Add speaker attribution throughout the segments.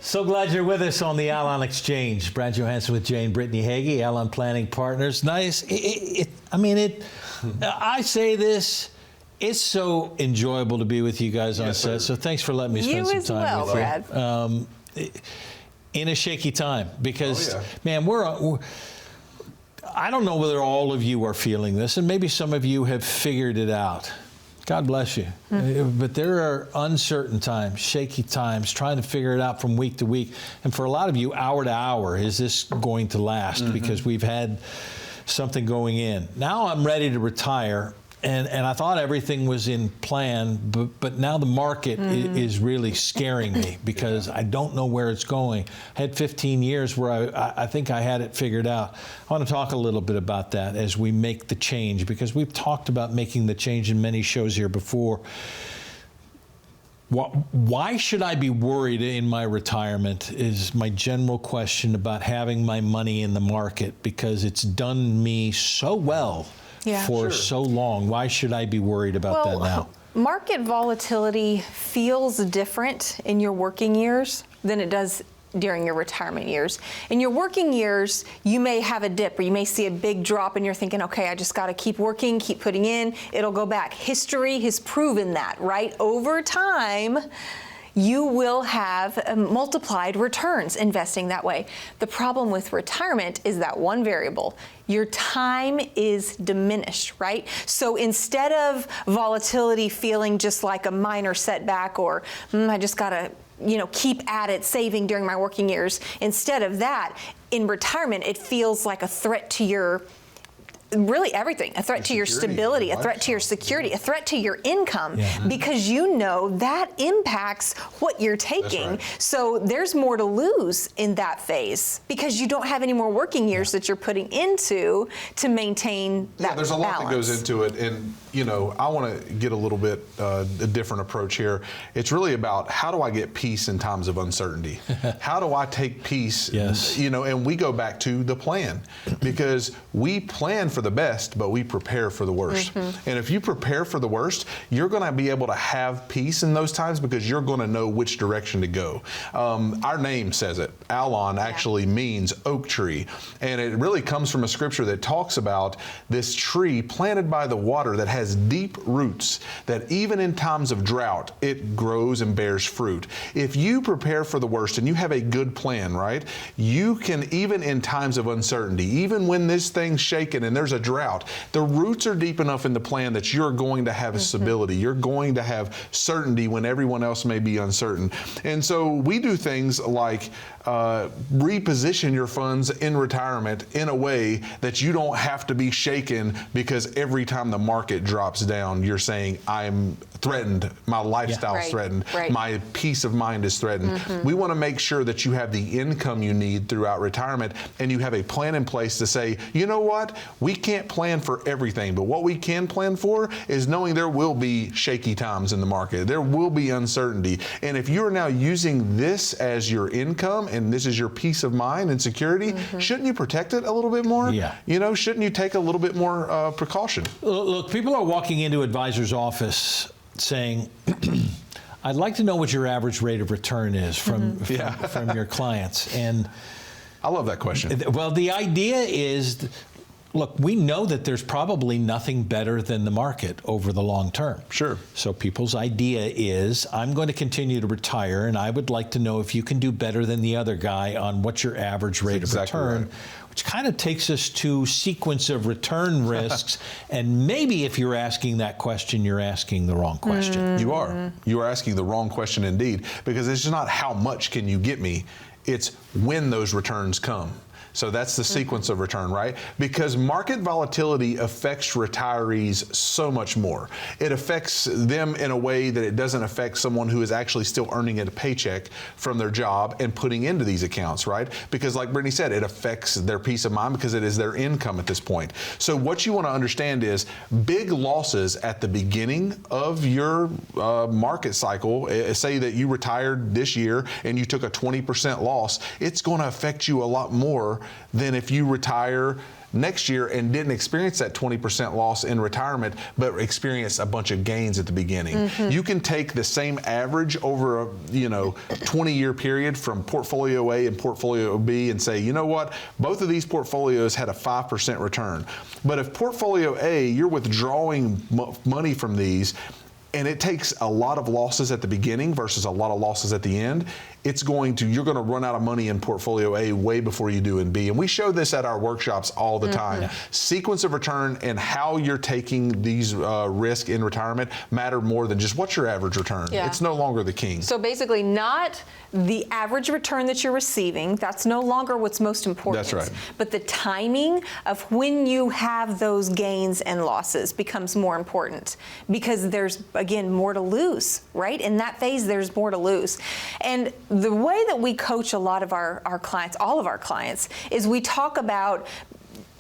Speaker 1: So glad you're with us on the Allon Exchange. Brad Johansson with Jane Brittany Hagy, Allon Planning Partners. Nice. I say this, it's so enjoyable to be with you guys on set. So thanks for letting me spend some time with you. Brad. In a shaky time, because, man, I don't know whether all of you are feeling this, and maybe some of you have figured it out. God bless you. But there are uncertain times, shaky times, trying to figure it out from week to week. And for a lot of you, hour to hour, is this going to last? Because we've had something going in. Now I'm ready to retire. And I thought everything was in plan, but now the market is really scaring me because I don't know where it's going. I had 15 years where I think I had it figured out. I want to talk a little bit about that as we make the change, because we've talked about making the change in many shows here before. Why should I be worried in my retirement is my general question about having my money in the market, because it's done me so well for so long. Why should I be worried about that now?
Speaker 2: Market volatility feels different in your working years than it does during your retirement years. In your working years, you may have a dip or you may see a big drop and you're thinking, okay, I just got to keep working, keep putting in, it'll go back. History has proven that, right? Over time, you will have multiplied returns investing that way. The problem with retirement is that one variable. Your time is diminished, right? So instead of volatility feeling just like a minor setback or I just gotta keep at it saving during my working years, instead of that, in retirement, it feels like a threat to your really everything, a threat to your stability, a threat to your security, a threat to your income, because you know that impacts what you're taking. So there's more to lose in that phase because you don't have any more working years that you're putting into to maintain that
Speaker 3: there's a lot
Speaker 2: balance.
Speaker 3: that goes into it, and I want to get a little bit a different approach here. It's really about how do I get peace in times of uncertainty? How do I take peace? And we go back to the plan, because we plan for the best, but we prepare for the worst. And if you prepare for the worst, you're going to be able to have peace in those times because you're going to know which direction to go. Our name says it. Allon actually means oak tree, and it really comes from a scripture that talks about this tree planted by the water that has deep roots, that even in times of drought, it grows and bears fruit. If you prepare for the worst and you have a good plan, right, you can, even in times of uncertainty, even when this thing's shaking and there's a drought, the roots are deep enough in the plan that you're going to have stability. You're going to have certainty when everyone else may be uncertain. And so we do things like reposition your funds in retirement in a way that you don't have to be shaken because every time the market drops down, you're saying, I'm threatened, my lifestyle's threatened, my peace of mind is threatened. We want to make sure that you have the income you need throughout retirement, and you have a plan in place to say, you know what, we can't plan for everything, but what we can plan for is knowing there will be shaky times in the market. There will be uncertainty. And if you're now using this as your income and this is your peace of mind and security, shouldn't you protect it a little bit more? Shouldn't you take a little bit more precaution?
Speaker 1: Look, people are walking into advisor's office saying, I'd like to know what your average rate of return is from your clients. And
Speaker 3: I love that question.
Speaker 1: Well, the idea is, look, we know that there's probably nothing better than the market over the long term.
Speaker 3: Sure.
Speaker 1: So people's idea is, I'm going to continue to retire, and I would like to know if you can do better than the other guy on what's your average rate of return, which kind of takes us to sequence of return risks. And maybe if you're asking that question, you're asking the wrong question.
Speaker 3: You are. You are asking the wrong question indeed, because it's not how much can you get me, it's when those returns come. So that's the sequence of return, right? Because market volatility affects retirees so much more. It affects them in a way that it doesn't affect someone who is actually still earning a paycheck from their job and putting into these accounts, right? Because like Brittany said, it affects their peace of mind because it is their income at this point. So what you want to understand is big losses at the beginning of your market cycle, say that you retired this year and you took a 20% loss, it's going to affect you a lot more than if you retire next year and didn't experience that 20% loss in retirement, but experience a bunch of gains at the beginning. You can take the same average over a 20-year period from portfolio A and portfolio B and say, you know what, both of these portfolios had a 5% return. But if portfolio A, you're withdrawing money from these, and it takes a lot of losses at the beginning versus a lot of losses at the end, you're going to run out of money in portfolio A way before you do in B. And we show this at our workshops all the time. Sequence of return and how you're taking these risk in retirement matter more than just what's your average return. It's no longer the king.
Speaker 2: So basically not the average return that you're receiving, that's no longer what's most important.
Speaker 3: That's right.
Speaker 2: But the timing of when you have those gains and losses becomes more important, because there's, again, more to lose, right? In that phase, there's more to lose. And the way that we coach a lot of our clients, all of our clients, is we talk about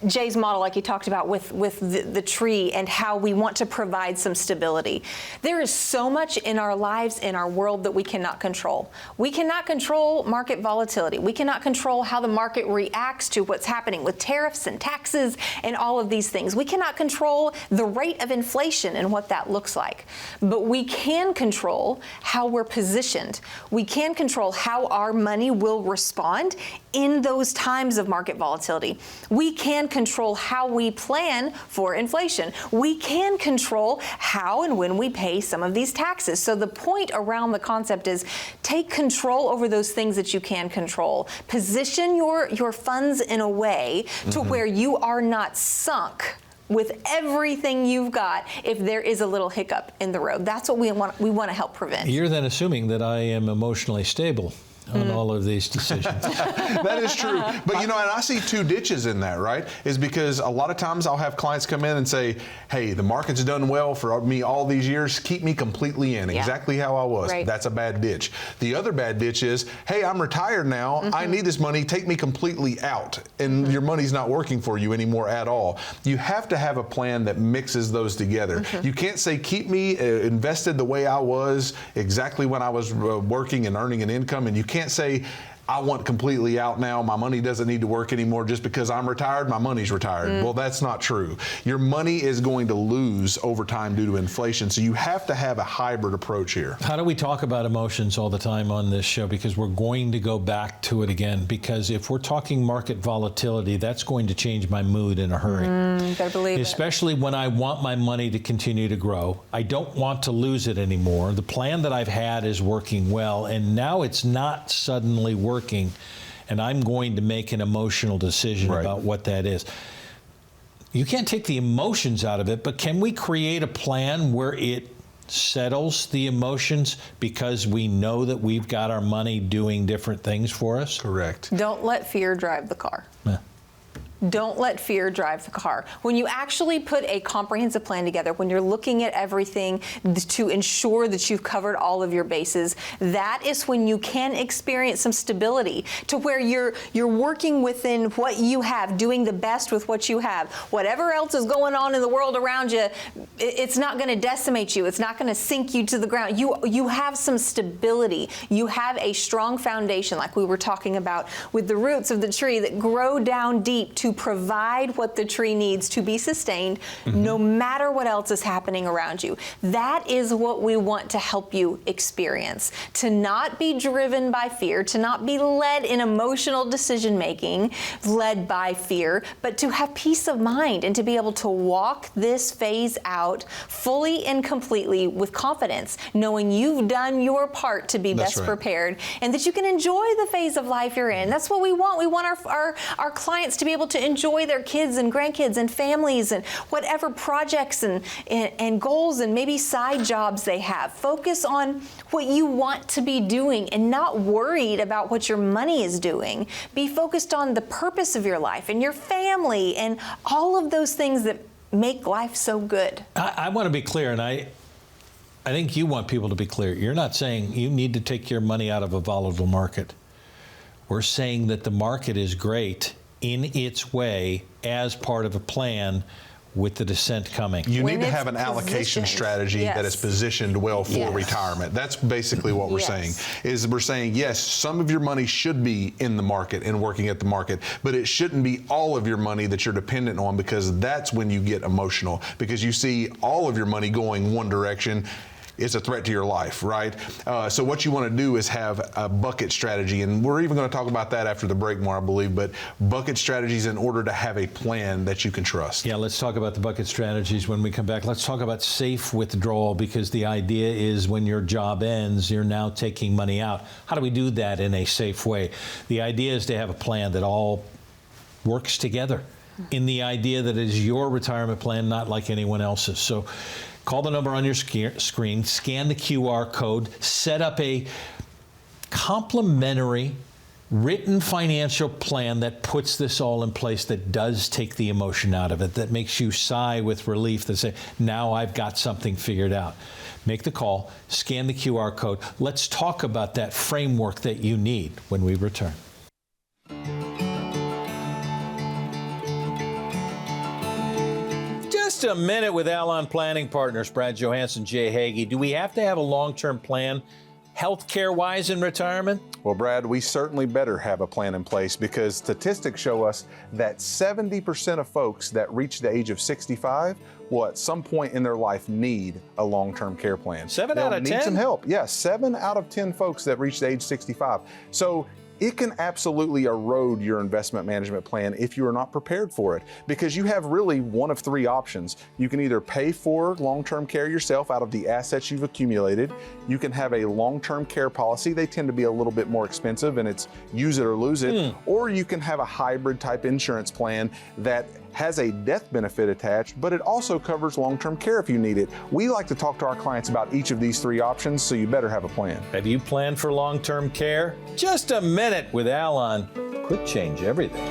Speaker 2: Jay's model, like you talked about with the tree, and how we want to provide some stability. There is so much in our lives, in our world, that we cannot control. We cannot control market volatility. We cannot control how the market reacts to what's happening with tariffs and taxes and all of these things. We cannot control the rate of inflation and what that looks like. But we can control how we're positioned. We can control how our money will respond in those times of market volatility. We can control how we plan for inflation. We can control how and when we pay some of these taxes. So the point around the concept is take control over those things that you can control. Position your funds in a way to where you are not sunk with everything you've got if there is a little hiccup in the road. That's what we want to help prevent.
Speaker 1: You're then assuming that I am emotionally stable on all of these decisions.
Speaker 3: That is true. But and I see two ditches in that, right? Is because a lot of times I'll have clients come in and say, hey, the market's done well for me all these years, keep me completely in, exactly how I was.
Speaker 2: Right.
Speaker 3: That's a bad ditch. The other bad ditch is, hey, I'm retired now, I need this money, take me completely out, and your money's not working for you anymore at all. You have to have a plan that mixes those together. You can't say, keep me invested the way I was exactly when I was working and earning an income, and you can't say, I want completely out now, my money doesn't need to work anymore just because I'm retired, my money's retired. Well, that's not true. Your money is going to lose over time due to inflation, so you have to have a hybrid approach here.
Speaker 1: How do we talk about emotions all the time on this show? Because we're going to go back to it again, because if we're talking market volatility, that's going to change my mood in a hurry.
Speaker 2: Better believe
Speaker 1: Especially when I want my money to continue to grow. I don't want to lose it anymore. The plan that I've had is working well, and now it's not suddenly working, and I'm going to make an emotional decision about what that is. You can't take the emotions out of it, but can we create a plan where it settles the emotions because we know that we've got our money doing different things for us?
Speaker 3: Correct.
Speaker 2: Don't let fear drive the car. Don't let fear drive the car. When you actually put a comprehensive plan together, when you're looking at everything to ensure that you've covered all of your bases, that is when you can experience some stability to where you're working within what you have, doing the best with what you have. Whatever else is going on in the world around you, it's not going to decimate you. It's not going to sink you to the ground. You have some stability. You have a strong foundation, like we were talking about with the roots of the tree that grow down deep to provide what the tree needs to be sustained, no matter what else is happening around you. That is what we want to help you experience. To not be driven by fear, to not be led in emotional decision making, led by fear, but to have peace of mind and to be able to walk this phase out fully and completely with confidence, knowing you've done your part to be best prepared, and that you can enjoy the phase of life you're in. That's what we want. We want our clients to be able to enjoy their kids and grandkids and families and whatever projects and goals and maybe side jobs they have. Focus on what you want to be doing and not worried about what your money is doing. Be focused on the purpose of your life and your family and all of those things that make life so good.
Speaker 1: I want to be clear, and I think you want people to be clear. You're not saying you need to take your money out of a volatile market. We're saying that the market is great in its way as part of a plan with the descent coming.
Speaker 3: You need to have an allocation strategy that is positioned well for retirement. That's basically what we're saying. Is we're saying, yes, some of your money should be in the market and working at the market, but it shouldn't be all of your money that you're dependent on, because that's when you get emotional, because you see all of your money going one direction. It's a threat to your life, right? So what you want to do is have a bucket strategy, and we're even going to talk about that after the break more, I believe, but bucket strategies in order to have a plan that you can trust.
Speaker 1: Yeah, let's talk about the bucket strategies when we come back. Let's talk about safe withdrawal, because the idea is when your job ends, you're now taking money out. How do we do that in a safe way? The idea is to have a plan that all works together in the idea that it is your retirement plan, not like anyone else's. So call the number on your screen, scan the QR code, set up a complimentary written financial plan that puts this all in place, that does take the emotion out of it, that makes you sigh with relief, that say, now I've got something figured out. Make the call, scan the QR code. Let's talk about that framework that you need when we return. Just a minute with Allon Planning Partners, Brad Johansson, Jay Hagy. Do we have to have a long-term plan, healthcare-wise, in retirement?
Speaker 3: Well, Brad, we certainly better have a plan in place, because statistics show us that 70% of folks that reach the age of 65 will at some point in their life need a long-term care plan.
Speaker 1: 7 out of 10?
Speaker 3: They'll need some help. Yeah, 7 out of 10 folks that reach the age 65. So it can absolutely erode your investment management plan if you are not prepared for it, because you have really one of 3 options. You can either pay for long-term care yourself out of the assets you've accumulated. You can have a long-term care policy. They tend to be a little bit more expensive, and it's use it or lose it. Or you can have a hybrid type insurance plan that has a death benefit attached, but it also covers long-term care if you need it. We like to talk to our clients about each of these 3 options, so you better have a plan.
Speaker 1: Have you planned for long-term care? Just a minute with Allon could change everything.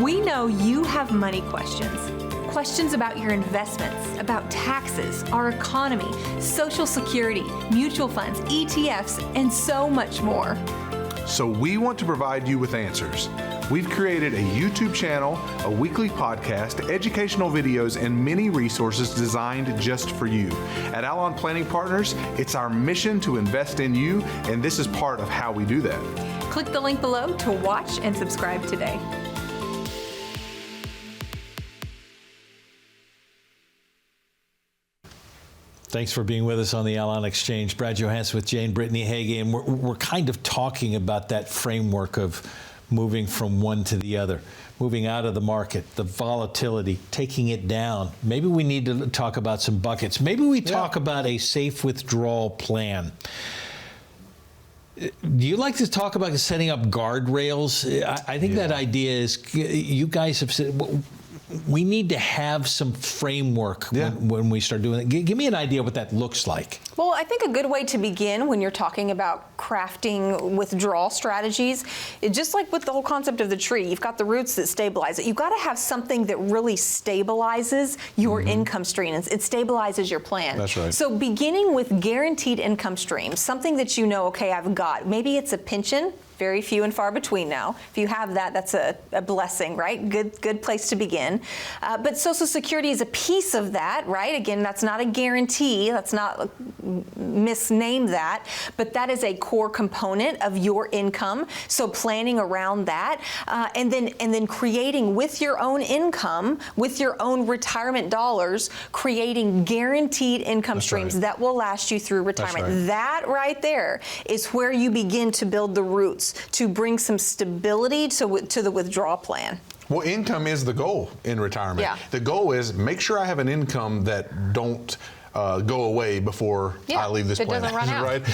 Speaker 2: We know you have money questions. Questions about your investments, about taxes, our economy, Social Security, mutual funds, ETFs, and so much more.
Speaker 3: So we want to provide you with answers. We've created a YouTube channel, a weekly podcast, educational videos, and many resources designed just for you. At Allon Planning Partners, it's our mission to invest in you, and this is part of how we do that.
Speaker 2: Click the link below to watch and subscribe today.
Speaker 1: Thanks for being with us on the Allon Exchange. Brad Johansson with Jane Brittany Hagy, and we're kind of talking about that framework of moving from one to the other, moving out of the market, the volatility, taking it down. Maybe we need to talk about some buckets. Maybe we talk about a safe withdrawal plan. Do you like to talk about setting up guardrails? I think that idea is, you guys have said, we need to have some framework when we start doing it. Give me an idea what that looks like.
Speaker 2: Well, I think a good way to begin when you're talking about crafting withdrawal strategies, just like with the whole concept of the tree, you've got the roots that stabilize it. You've got to have something that really stabilizes your income stream. It stabilizes your plan.
Speaker 3: That's right.
Speaker 2: So beginning with guaranteed income streams, something that you know, okay, I've got. Maybe it's a pension. Very few and far between now. If you have that, that's a blessing, right? Good place to begin. But Social Security is a piece of that, right? Again, that's not a guarantee. Let's not misname that. But that is a core component of your income. So planning around that, and then creating with your own income, with your own retirement dollars, creating guaranteed income streams that will last you through retirement. That right there is where you begin to build the roots to bring some stability to the withdrawal plan.
Speaker 3: Well, income is the goal in retirement.
Speaker 2: Yeah.
Speaker 3: The goal is make sure I have an income that don't go away before I leave this planet.
Speaker 2: Doesn't run out.
Speaker 3: Right?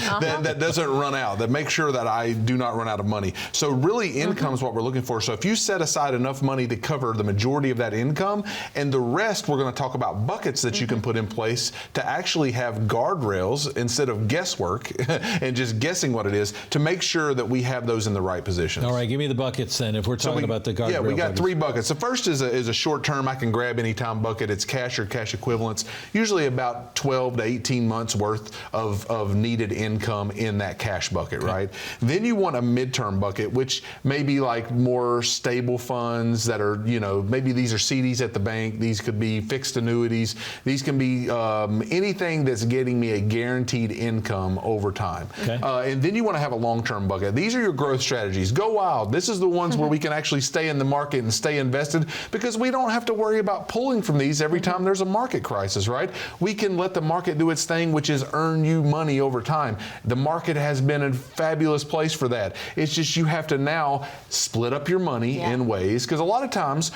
Speaker 3: That doesn't run out. That makes sure that I do not run out of money. So really, income is what we're looking for. So if you set aside enough money to cover the majority of that income, and the rest, we're going to talk about buckets that you can put in place to actually have guardrails instead of guesswork and just guessing what it is, to make sure that we have those in the right positions.
Speaker 1: All right, give me the buckets then, if we're talking about the guardrail.
Speaker 3: Yeah, we got
Speaker 1: buckets.
Speaker 3: 3 buckets. The first is a short-term, I can grab anytime bucket. It's cash or cash equivalents, usually about got 12 to 18 months worth of needed income in that cash bucket, right? Then you want a midterm bucket, which may be like more stable funds that are, maybe these are CDs at the bank. These could be fixed annuities. These can be anything that's getting me a guaranteed income over time. And then you want to have a long-term bucket. These are your growth strategies. Go wild. This is the ones where we can actually stay in the market and stay invested, because we don't have to worry about pulling from these every time there's a market crisis, right? We can let the market do its thing, which is earn you money over time. The market has been a fabulous place for that. It's just you have to now split up your money in ways, because a lot of times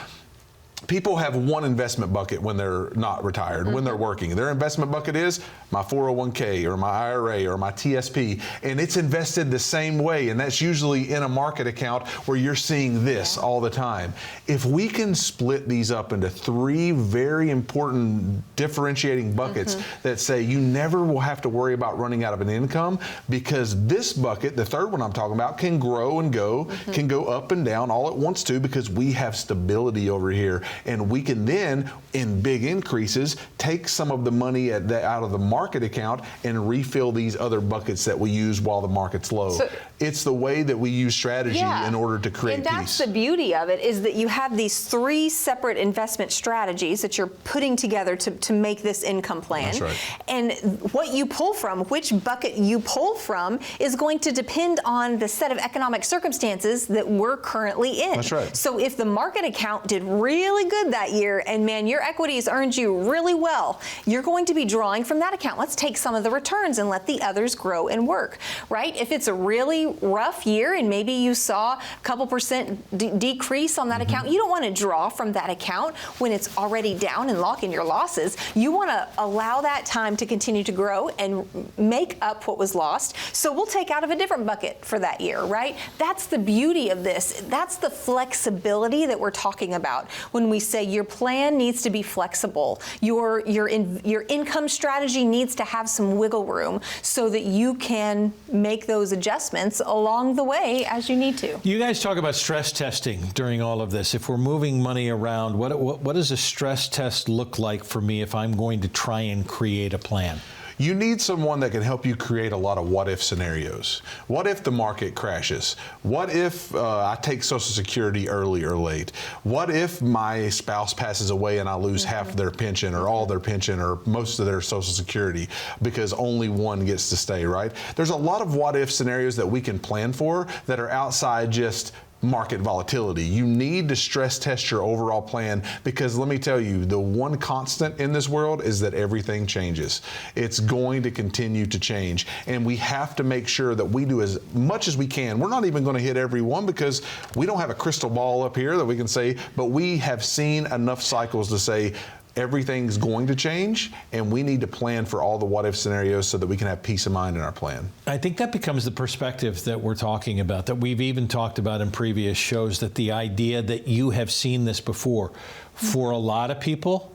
Speaker 3: people have one investment bucket when they're not retired, when they're working. Their investment bucket is my 401k or my IRA or my TSP, and it's invested the same way, and that's usually in a market account where you're seeing this all the time. If we can split these up into 3 very important differentiating buckets that say you never will have to worry about running out of an income, because this bucket, the third one I'm talking about, can grow and go, can go up and down all it wants to, because we have stability over here. And we can then, in big increases, take some of the money out of the market account and refill these other buckets that we use while the market's low. So, it's the way that we use strategy in order to create peace.
Speaker 2: And that's the beauty of it, is that you have these 3 separate investment strategies that you're putting together to make this income plan.
Speaker 3: That's right.
Speaker 2: And what you pull from, which bucket you pull from, is going to depend on the set of economic circumstances that we're currently in.
Speaker 3: That's right.
Speaker 2: So if the market account did really good that year, and man, your equities earned you really well, you're going to be drawing from that account. Let's take some of the returns and let the others grow and work, right? If it's a really rough year and maybe you saw a couple percent decrease on that account, you don't want to draw from that account when it's already down and lock in your losses. You want to allow that time to continue to grow and make up what was lost. So we'll take out of a different bucket for that year, right? That's the beauty of this. That's the flexibility that we're talking about when we say your plan needs to be flexible. Your income strategy needs to have some wiggle room so that you can make those adjustments along the way as you need to.
Speaker 1: You guys talk about stress testing during all of this. If we're moving money around, what does a stress test look like for me if I'm going to try and create a plan?
Speaker 3: You need someone that can help you create a lot of what-if scenarios. What if the market crashes? What if I take Social Security early or late? What if my spouse passes away and I lose half their pension or all their pension or most of their Social Security because only one gets to stay, right? There's a lot of what-if scenarios that we can plan for that are outside just market volatility. You need to stress test your overall plan, because let me tell you, the one constant in this world is that everything changes. It's going to continue to change, and we have to make sure that we do as much as we can. We're not even going to hit every one because we don't have a crystal ball up here that we can say, but we have seen enough cycles to say everything's going to change, and we need to plan for all the what-if scenarios so that we can have peace of mind in our plan.
Speaker 1: I think that becomes the perspective that we're talking about, that we've even talked about in previous shows, that the idea that you have seen this before. For a lot of people,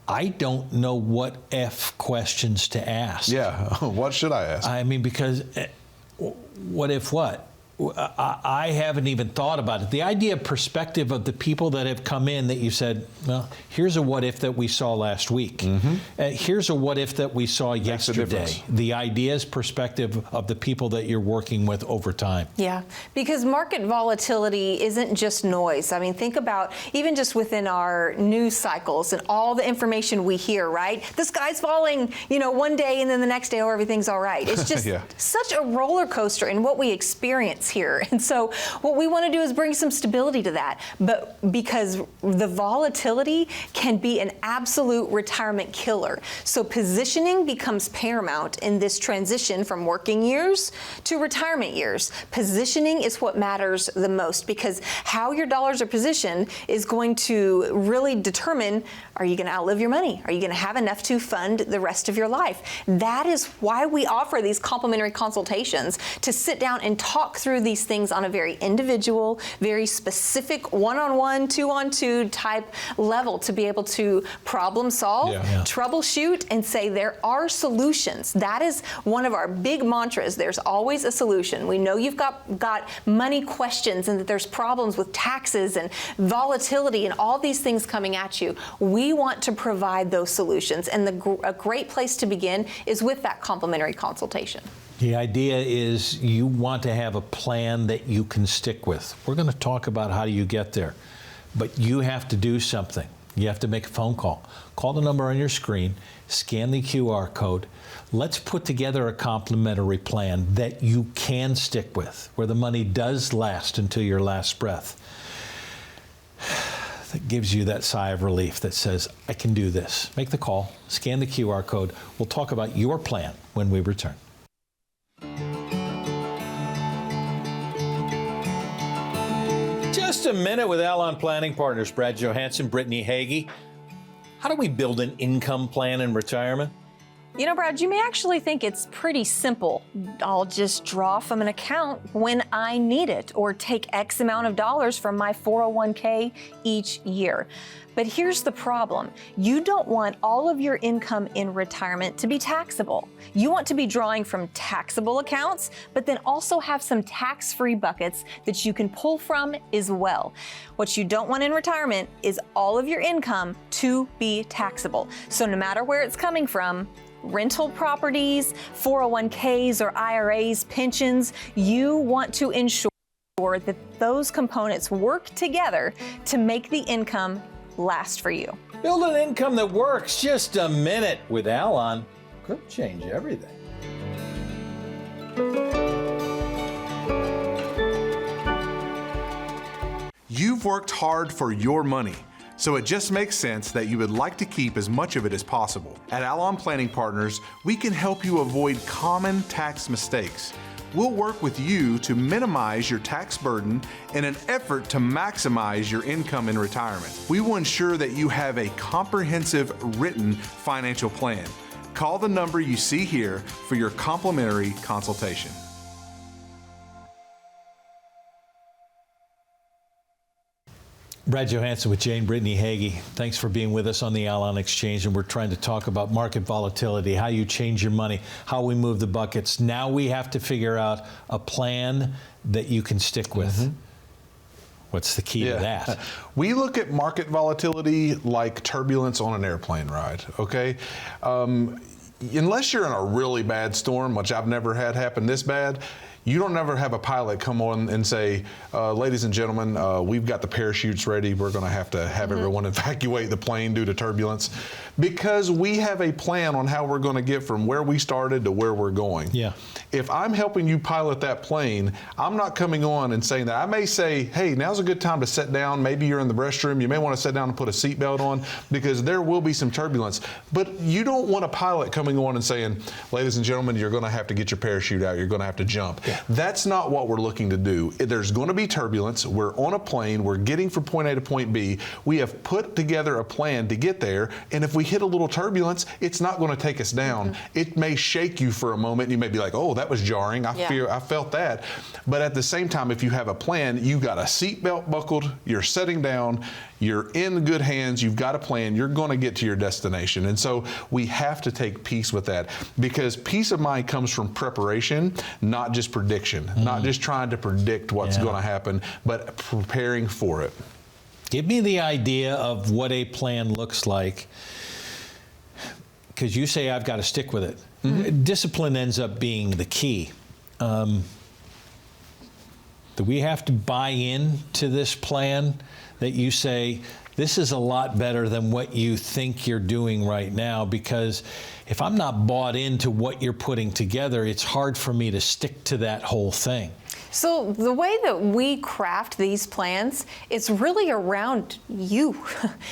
Speaker 1: I don't know what if questions to ask.
Speaker 3: Yeah, what should I ask?
Speaker 1: I mean, because what if what? I haven't even thought about it. The idea of perspective of the people that have come in that you said, well, here's a what if that we saw last week. Here's a what if that we saw yesterday. The ideas, perspective of the people that you're working with over time.
Speaker 2: Yeah, because market volatility isn't just noise. I mean, think about even just within our news cycles and all the information we hear, right? The sky's falling, one day and then the next day, oh, everything's all right. It's just such a roller coaster in what we experience here. And so what we want to do is bring some stability to that. But because the volatility can be an absolute retirement killer. So positioning becomes paramount in this transition from working years to retirement years. Positioning is what matters the most, because how your dollars are positioned is going to really determine, are you going to outlive your money? Are you going to have enough to fund the rest of your life? That is why we offer these complimentary consultations, to sit down and talk through through these things on a very individual, very specific, one-on-one, two-on-two type level to be able to problem solve, troubleshoot, and say there are solutions. That is one of our big mantras. There's always a solution. We know you've got money questions and that there's problems with taxes and volatility and all these things coming at you. We want to provide those solutions, and a great place to begin is with that complimentary consultation.
Speaker 1: The idea is you want to have a plan that you can stick with. We're going to talk about how do you get there, but you have to do something. You have to make a phone call. Call the number on your screen, scan the QR code. Let's put together a complimentary plan that you can stick with, where the money does last until your last breath. That gives you that sigh of relief that says, I can do this. Make the call, scan the QR code. We'll talk about your plan when we return. Just a minute with Allon Planning Partners. Brad Johansson, Brittany Hagy. How do we build an income plan in retirement?
Speaker 2: You know, Brad, you may actually think it's pretty simple. I'll just draw from an account when I need it, or take X amount of dollars from my 401k each year. But here's the problem. You don't want all of your income in retirement to be taxable. You want to be drawing from taxable accounts, but then also have some tax-free buckets that you can pull from as well. What you don't want in retirement is all of your income to be taxable. So no matter where it's coming from, rental properties, 401ks or IRAs, pensions, you want to ensure that those components work together to make the income last for you.
Speaker 1: Build an income that works. Just a minute with Allon could change everything.
Speaker 3: You've worked hard for your money, so it just makes sense that you would like to keep as much of it as possible. At Allon Planning Partners, we can help you avoid common tax mistakes. We'll work with you to minimize your tax burden in an effort to maximize your income in retirement. We will ensure that you have a comprehensive written financial plan. Call the number you see here for your complimentary consultation.
Speaker 1: Brad Johansson with Jane Brittany Hagy. Thanks for being with us on the Allon Exchange, and we're trying to talk about market volatility, how you change your money, how we move the buckets. Now we have to figure out a plan that you can stick with. Mm-hmm. What's the key to that?
Speaker 3: We look at market volatility like turbulence on an airplane ride, okay? Unless you're in a really bad storm, which I've never had happen this bad, you don't ever have a pilot come on and say, ladies and gentlemen, we've got the parachutes ready. We're going to have everyone evacuate the plane due to turbulence, because we have a plan on how we're going to get from where we started to where we're going. Yeah. If I'm helping you pilot that plane, I'm not coming on and saying that. I may say, hey, now's a good time to sit down. Maybe you're in the restroom. You may want to sit down and put a seatbelt on, because there will be some turbulence. But you don't want a pilot coming on and saying, ladies and gentlemen, you're going to have to get your parachute out. You're going to have to jump. Yeah. That's not what we're looking to do. There's going to be turbulence. We're on a plane. We're getting from point A to point B. We have put together a plan to get there. And if we hit a little turbulence, it's not going to take us down. Mm-hmm. It may shake you for a moment. You may be like, oh, that was jarring. I felt that. But at the same time, if you have a plan, you've got a seatbelt buckled, you're sitting down, you're in good hands, you've got a plan, you're going to get to your destination. And so we have to take peace with that, because peace of mind comes from preparation, not just prediction, not just trying to predict what's going to happen, but preparing for it.
Speaker 1: Give me the idea of what a plan looks like, because you say I've got to stick with it. Mm-hmm. Discipline ends up being the key. Do we have to buy into this plan that you say, this is a lot better than what you think you're doing right now? Because if I'm not bought into what you're putting together, it's hard for me to stick to that whole thing.
Speaker 2: So the way that we craft these plans, it's really around you.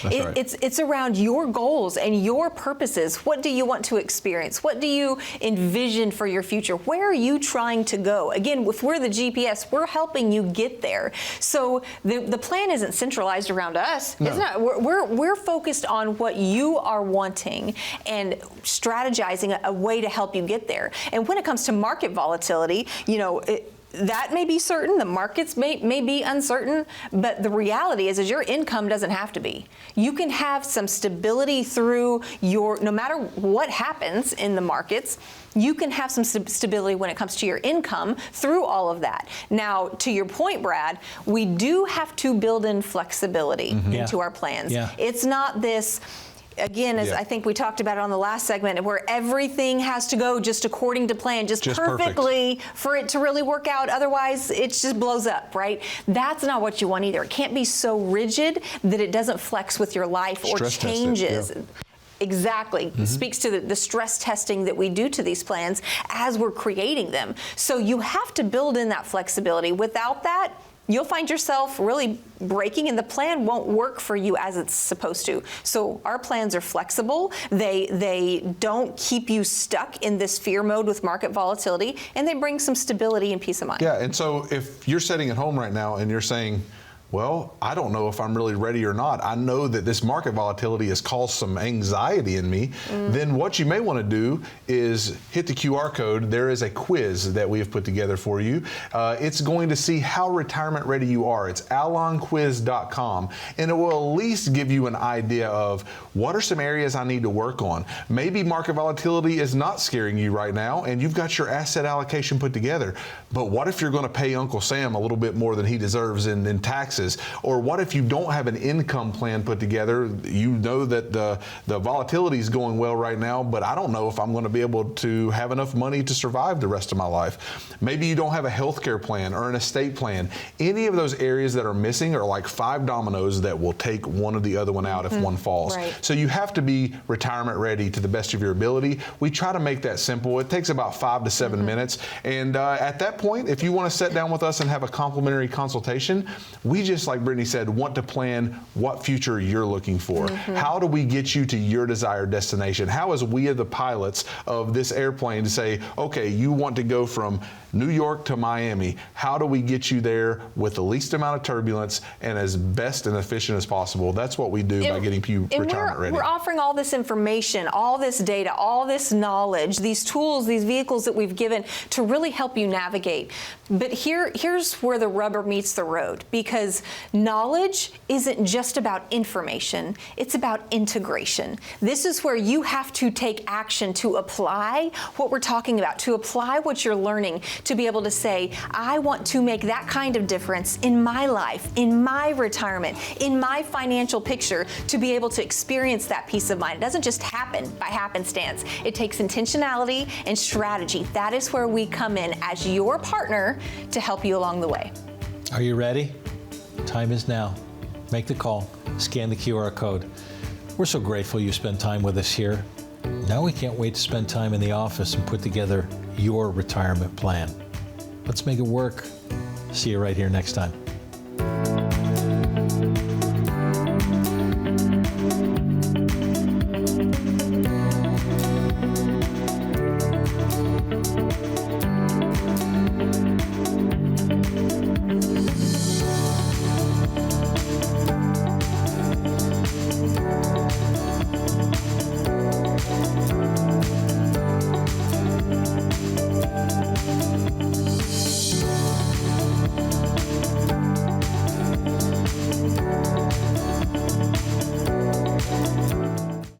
Speaker 3: Right.
Speaker 2: It's around your goals and your purposes. What do you want to experience? What do you envision for your future? Where are you trying to go? Again, if we're the GPS, we're helping you get there. So the plan isn't centralized around us. No. It's not. We're focused on what you are wanting and strategizing a way to help you get there. And when it comes to market volatility, that may be certain, the markets may be uncertain, but the reality is your income doesn't have to be. You can have some stability through no matter what happens in the markets, you can have some stability when it comes to your income through all of that. Now, to your point, Brad, we do have to build in flexibility into our plans. Yeah. It's not this, again, as I think we talked about it on the last segment, where everything has to go just according to plan, just perfectly for it to really work out. Otherwise, it just blows up, right? That's not what you want either. It can't be so rigid that it doesn't flex with your life or changes. Exactly. Speaks to the stress testing that we do to these plans as we're creating them. So you have to build in that flexibility. Without that, you'll find yourself really breaking, and the plan won't work for you as it's supposed to. So our plans are flexible. They don't keep you stuck in this fear mode with market volatility, and they bring some stability and peace of mind.
Speaker 3: Yeah, and so if you're sitting at home right now and you're saying, well, I don't know if I'm really ready or not. I know that this market volatility has caused some anxiety in me. Then what you may want to do is hit the QR code. There is a quiz that we have put together for you. It's going to see how retirement ready you are. It's allonquiz.com, and it will at least give you an idea of what are some areas I need to work on. Maybe market volatility is not scaring you right now, and you've got your asset allocation put together. But what if you're going to pay Uncle Sam a little bit more than he deserves in taxes? Or what if you don't have an income plan put together? You know that the volatility is going well right now, but I don't know if I'm going to be able to have enough money to survive the rest of my life. Maybe you don't have a healthcare plan or an estate plan. Any of those areas that are missing are like 5 dominoes that will take one or the other one out if one falls. Right. So you have to be retirement ready to the best of your ability. We try to make that simple. It takes about 5 to 7 minutes. And at that point, if you want to sit down with us and have a complimentary consultation, we just like Brittany said, want to plan what future you're looking for. How do we get you to your desired destination? How is we, the pilots of this airplane, to say, okay, you want to go from New York to Miami. How do we get you there with the least amount of turbulence and as best and efficient as possible? That's what we do by getting you retirement ready.
Speaker 2: We're offering all this information, all this data, all this knowledge, these tools, these vehicles that we've given to really help you navigate. But here's where the rubber meets the road, because knowledge isn't just about information, it's about integration. This is where you have to take action to apply what we're talking about, to apply what you're learning, to be able to say, I want to make that kind of difference in my life, in my retirement, in my financial picture, to be able to experience that peace of mind. It doesn't just happen by happenstance. It takes intentionality and strategy. That is where we come in as your partner to help you along the way.
Speaker 1: Are you ready? Time is now. Make the call, scan the QR code. We're so grateful you spend time with us here. Now we can't wait to spend time in the office and put together your retirement plan. Let's make it work. See you right here next time.